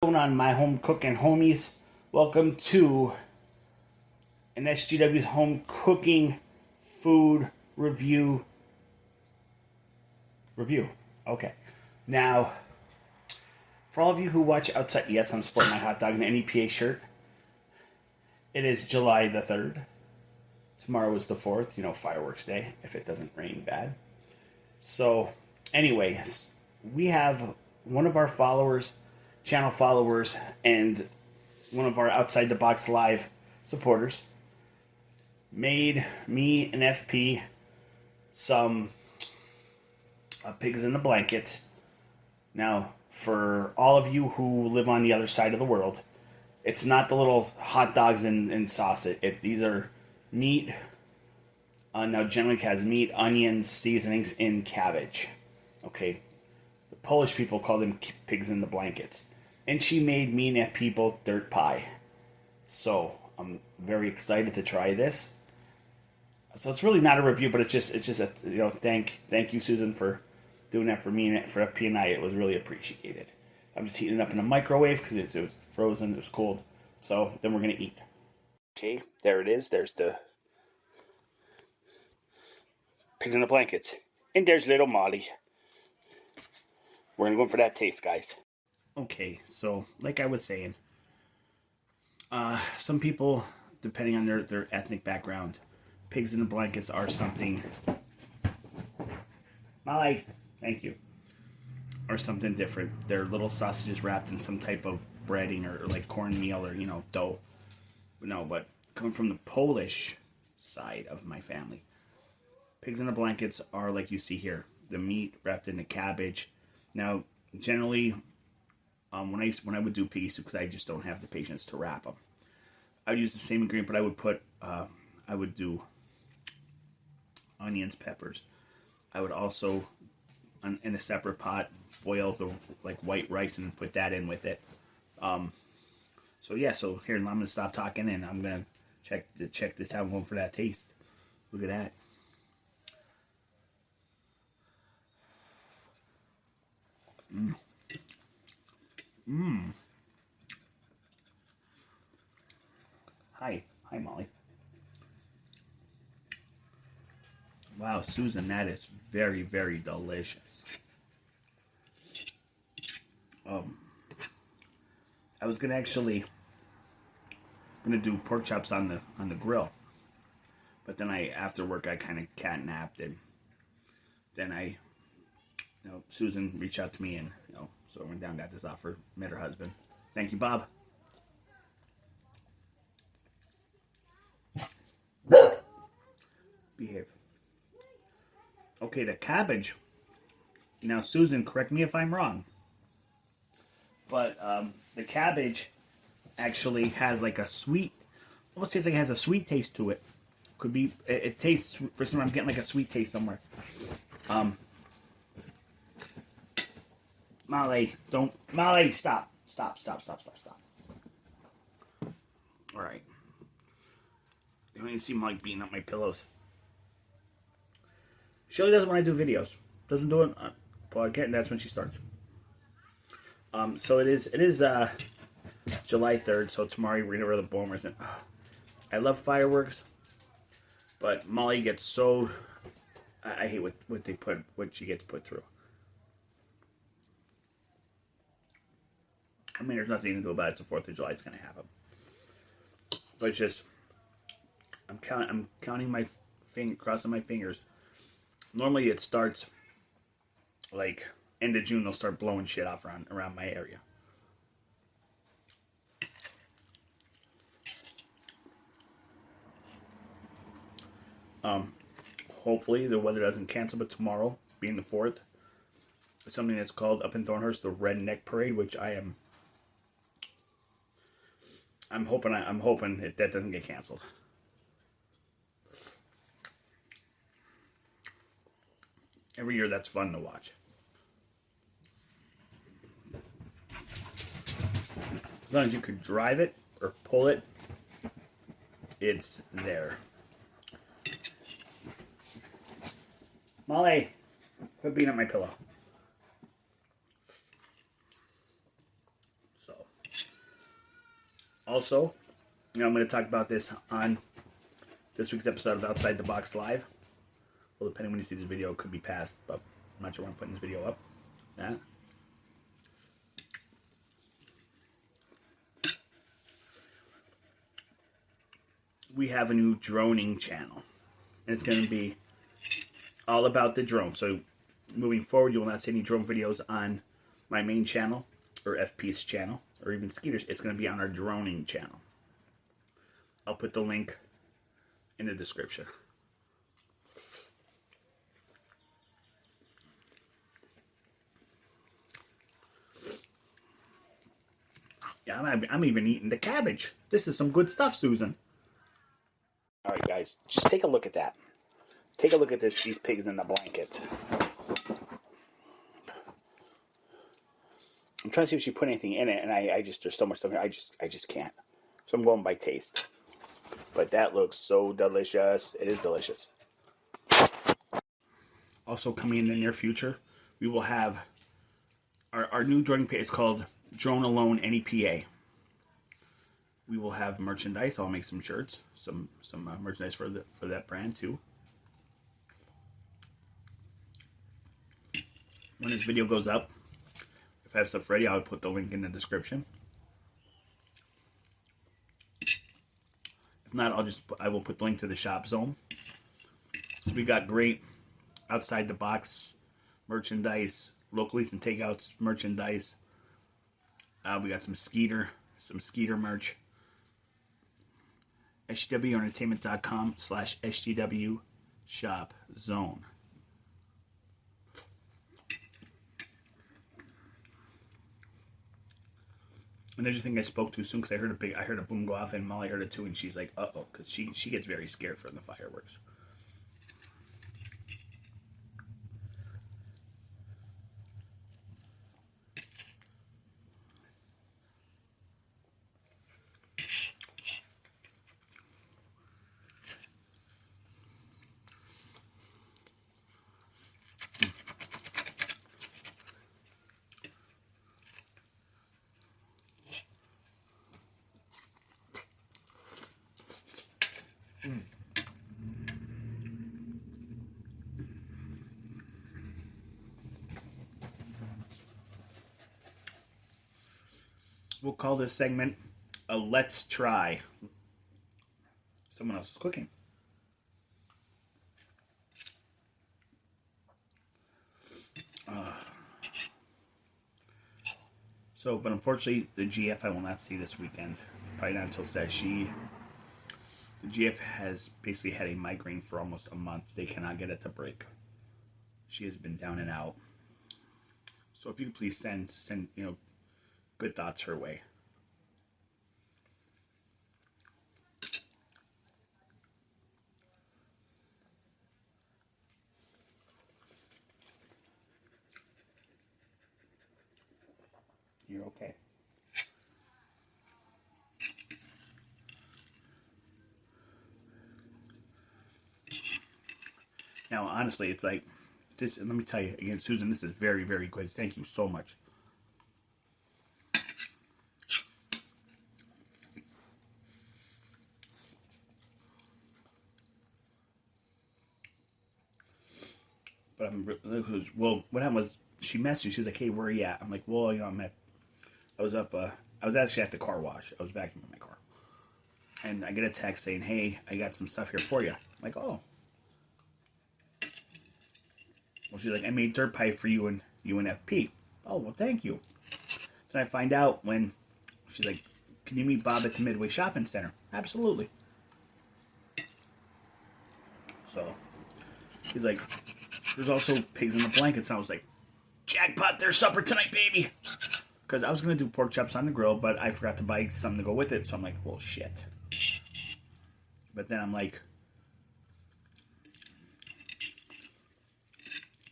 going on, my home cooking homies? Welcome to an SGW's home cooking food review. Okay. Now, for all of you who watch outside, yes, I'm sporting my hot dog and NEPA shirt. It is July the 3rd. Tomorrow is the 4th, fireworks day, if it doesn't rain bad. So, anyway, we have one of our followers, channel followers, and one of our Outside the Box Live supporters made me and FP some pigs in the blankets. Now, for all of you who live on the other side of the world, it's not the little hot dogs and sauce. These are meat. Now, generally, it has meat, onions, seasonings, and cabbage. Okay, the Polish people call them pigs in the blankets. And she made me and FP both dirt pie. So I'm very excited to try this. So it's really not a review, but it's just a thank you, Susan, for doing that for me and for FP and I. It was really appreciated. I'm just heating it up in the microwave because it was frozen. It was cold. So then we're gonna eat. Okay, there it is. There's the pigs in the blankets, and there's little Molly. We're gonna go in for that taste, guys. Okay, so like I was saying, some people, depending on their ethnic background, pigs in the blankets are something. Molly, thank you. Or something different. They're little sausages wrapped in some type of breading or like cornmeal or dough. But coming from the Polish side of my family, pigs in the blankets are like you see here. The meat wrapped in the cabbage. Now, generally, when I would do piggy soup, because I just don't have the patience to wrap them, I would use the same ingredient, but I would do onions, peppers. I would also, in a separate pot, boil the white rice and put that in with it. So here I'm gonna stop talking and I'm gonna check this out. I'm going for that taste. Look at that. Hi, Molly. Wow, Susan, that is very, very delicious. I was gonna do pork chops on the grill, but then after work I kind of catnapped, and then Susan reached out to me, and so I went down and got this offer. Met her husband. Thank you, Bob. Behave. Okay, the cabbage. Now, Susan, correct me if I'm wrong, but the cabbage actually has like a sweet, almost tastes like it has a sweet taste to it. Could be, it tastes, for some reason I'm getting like a sweet taste somewhere. Molly, stop. Alright. You don't even see Molly beating up my pillows. She only does it when I do videos. Doesn't do it on podcast, and that's when she starts. So it is July 3rd, so tomorrow we're gonna wear the bombers. And I love fireworks, but Molly gets so I hate what she gets put through. I mean, there's nothing you can do about it. It's the 4th of July. It's gonna happen. But it's just, I'm counting my crossing my fingers. Normally it starts like end of June. They'll start blowing shit off around my area. Hopefully the weather doesn't cancel, but tomorrow, being the 4th, it's something that's called up in Thornhurst the Redneck Parade, which I'm hoping that doesn't get canceled. Every year that's fun to watch. As long as you can drive it or pull it, it's there. Molly, quit beating up my pillow. So, also, I'm going to talk about this on this week's episode of Outside the Box Live. Well, depending when you see this video, it could be past, but I'm not sure when I'm putting this video up. Yeah. We have a new droning channel, and it's going to be all about the drone. So moving forward, you will not see any drone videos on my main channel or FP's channel or even Skeeter's. It's going to be on our droning channel. I'll put the link in the description. Yeah, I'm even eating the cabbage. This is some good stuff, Susan. All right, guys, just take a look at that. Take a look at these pigs in the blanket. I'm trying to see if she put anything in it, and I just, there's so much stuff here, I just can't. So I'm going by taste. But that looks so delicious. It is delicious. Also coming in the near future, we will have our new droning page. It's called Drone Alone NEPA. We will have merchandise. I'll make some shirts, some merchandise for that brand too. When this video goes up, if I have stuff ready, I'll put the link in the description. If not, I will put the link to the shop zone. So we got great outside the box merchandise, local eats and takeouts merchandise. We got some Skeeter merch. SGWentertainment.com/SGW shop zone. And I just think I spoke too soon because I heard a boom go off, and Molly heard it too, and she's like, "Uh oh," because she gets very scared from the fireworks. We'll call this segment a Let's Try. Someone else is cooking. But unfortunately, the GF I will not see this weekend. Probably not until Sashi. The GF has basically had a migraine for almost a month. They cannot get it to break. She has been down and out. So if you could please send good thoughts her way. You're okay. Now, honestly, it's like this. And let me tell you again, Susan, this is very, very good. Thank you so much. But what happened was she messaged me. She was like, "Hey, where are you at?" I'm like, "Well, I was up. I was actually at the car wash. I was vacuuming my car, and I get a text saying, "Hey, I got some stuff here for you." I'm like, "Oh." Well, she's like, "I made dirt pipe for you and UNFP." Oh, well, thank you. Then I find out when she's like, "Can you meet Bob at the Midway Shopping Center?" Absolutely. So she's like, "There's also pigs in the blankets." And I was like, "Jackpot, there's supper tonight, baby." Because I was going to do pork chops on the grill, but I forgot to buy something to go with it. So I'm like, well, shit. But then I'm like,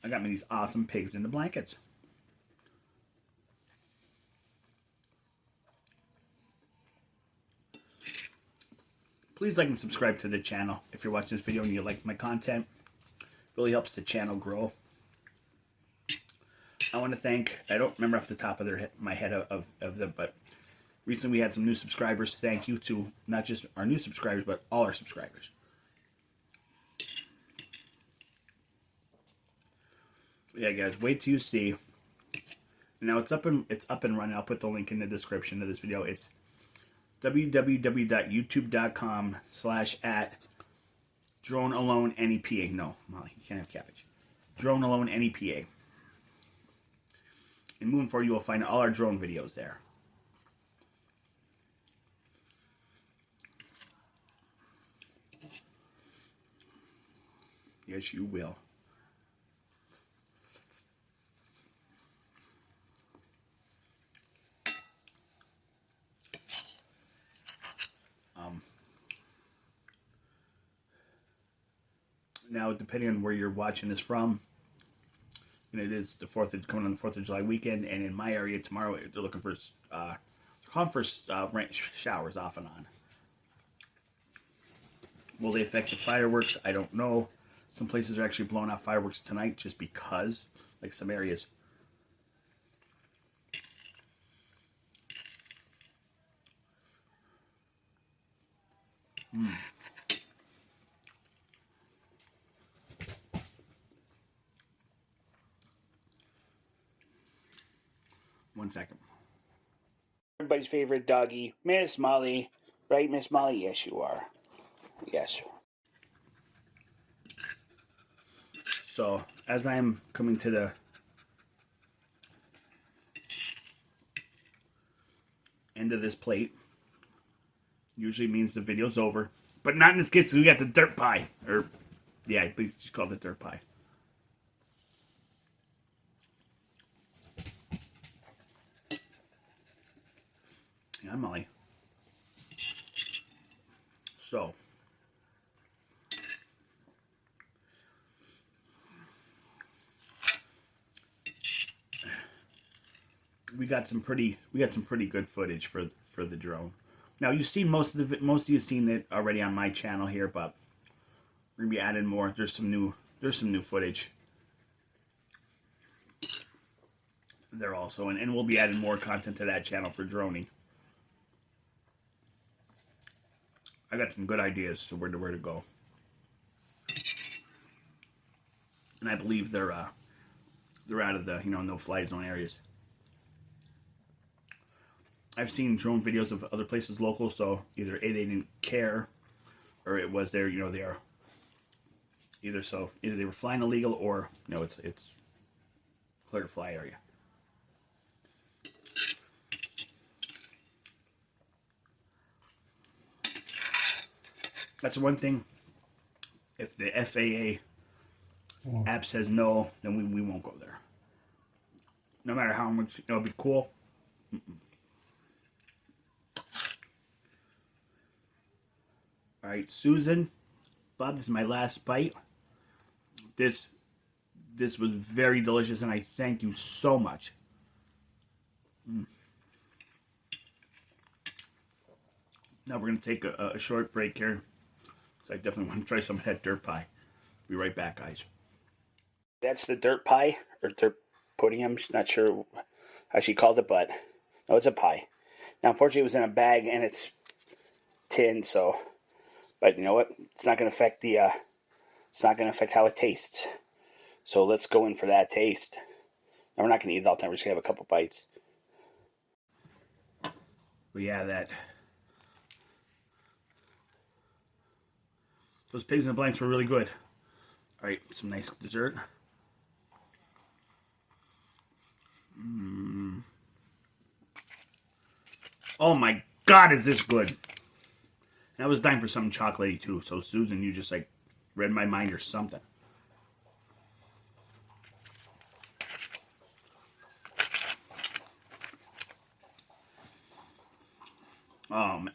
I got me these awesome pigs in the blankets. Please like and subscribe to the channel if you're watching this video and you like my content. It really helps the channel grow. I want to thank, I don't remember off the top of my head but Recently, we had some new subscribers. Thank you to not just our new subscribers, but all our subscribers. Yeah, guys, wait till you see. Now it's up and running. I'll put the link in the description of this video. It's www.youtube.com/@DroneAloneNEPA. No, Molly, you can't have cabbage. DroneAloneNEPA. And moving forward, you will find all our drone videos there. Yes, you will. Now, depending on where you're watching this from, and it is coming on the 4th of July weekend, and in my area tomorrow, they're looking for rain showers off and on. Will they affect the fireworks? I don't know. Some places are actually blowing off fireworks tonight just because, like some areas. One second. Everybody's favorite doggy, Miss Molly. Right, Miss Molly? Yes, you are. Yes. So, as I'm coming to the end of this plate, usually means the video's over. But not in this case, we got the dirt pie. Or, yeah, please just call it dirt pie. Yeah, Molly. So, we got some pretty good footage for the drone. Now you've seen most of you've seen it already on my channel here, but we're gonna be adding more. There's some new footage there also, and we'll be adding more content to that channel for droning. I got some good ideas to where to go, and I believe they're out of the no fly zone areas. I've seen drone videos of other places local, so either A, they didn't care, or it was their they are either they were flying illegal, or it's clear to fly area. That's one thing. If the FAA app says no, then we won't go there. No matter how much it'll be cool. All right, Susan, Bob, this is my last bite. This was very delicious, and I thank you so much. Now we're going to take a short break here, because I definitely want to try some of that dirt pie. Be right back, guys. That's the dirt pie, or dirt pudding. I'm not sure how she called it, but no, it's a pie. Now, unfortunately, it was in a bag, and it's tin, so... But you know what? It's not going to affect it's not going to affect how it tastes. So let's go in for that taste. Now we're not going to eat it all the time. We're just going to have a couple bites. But yeah, those pigs in the blanks were really good. All right, some nice dessert. Oh my God, is this good? And I was dying for something chocolatey too. So Susan, you just read my mind or something.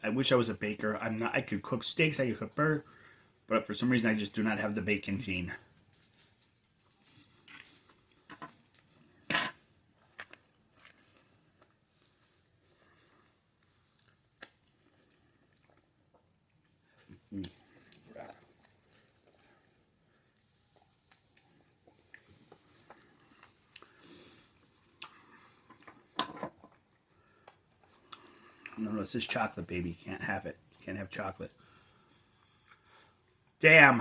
I wish I was a baker. I'm not. I could cook steaks. I could cook burger, but for some reason I just do not have the bacon gene. No, it's just chocolate, baby. Can't have it. Can't have chocolate. Damn.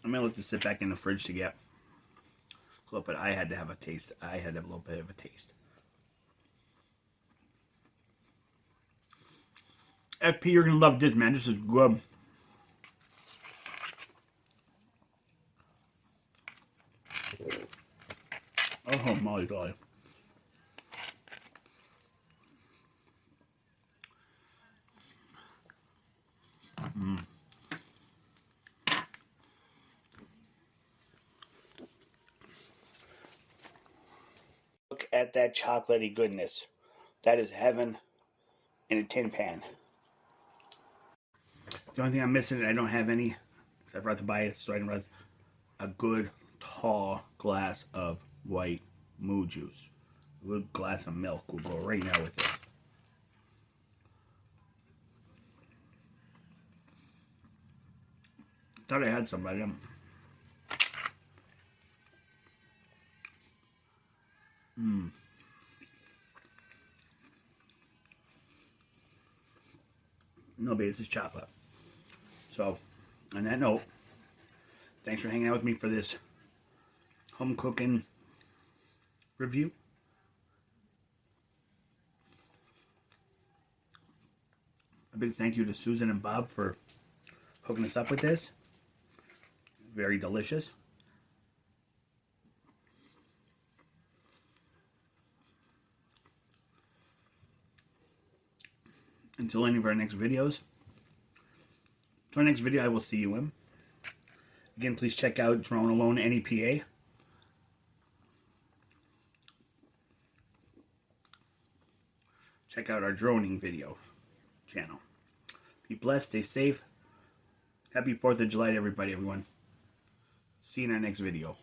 I'm gonna let this sit back in the fridge to get cool, but I had to have a taste. I had to have a little bit of a taste. FP, you're gonna love this, man. This is good. Oh, Molly Dolly. Look at that chocolatey goodness. That is heaven in a tin pan. The only thing I'm missing, I don't have any, because I forgot to buy it, so I didn't realize, a good, tall glass of white moo juice. A good glass of milk will go right now with it. Thought I had some, but I didn't. No, babe, this is chocolate. So, on that note, thanks for hanging out with me for this home cooking review. A big thank you to Susan and Bob for hooking us up with this. Very delicious. Until any of our next videos. To our next video I will see you in. Again, please check out Drone Alone NEPA. Check out our droning video channel. Be blessed, stay safe. Happy 4th of July to everybody, everyone. See you in our next video.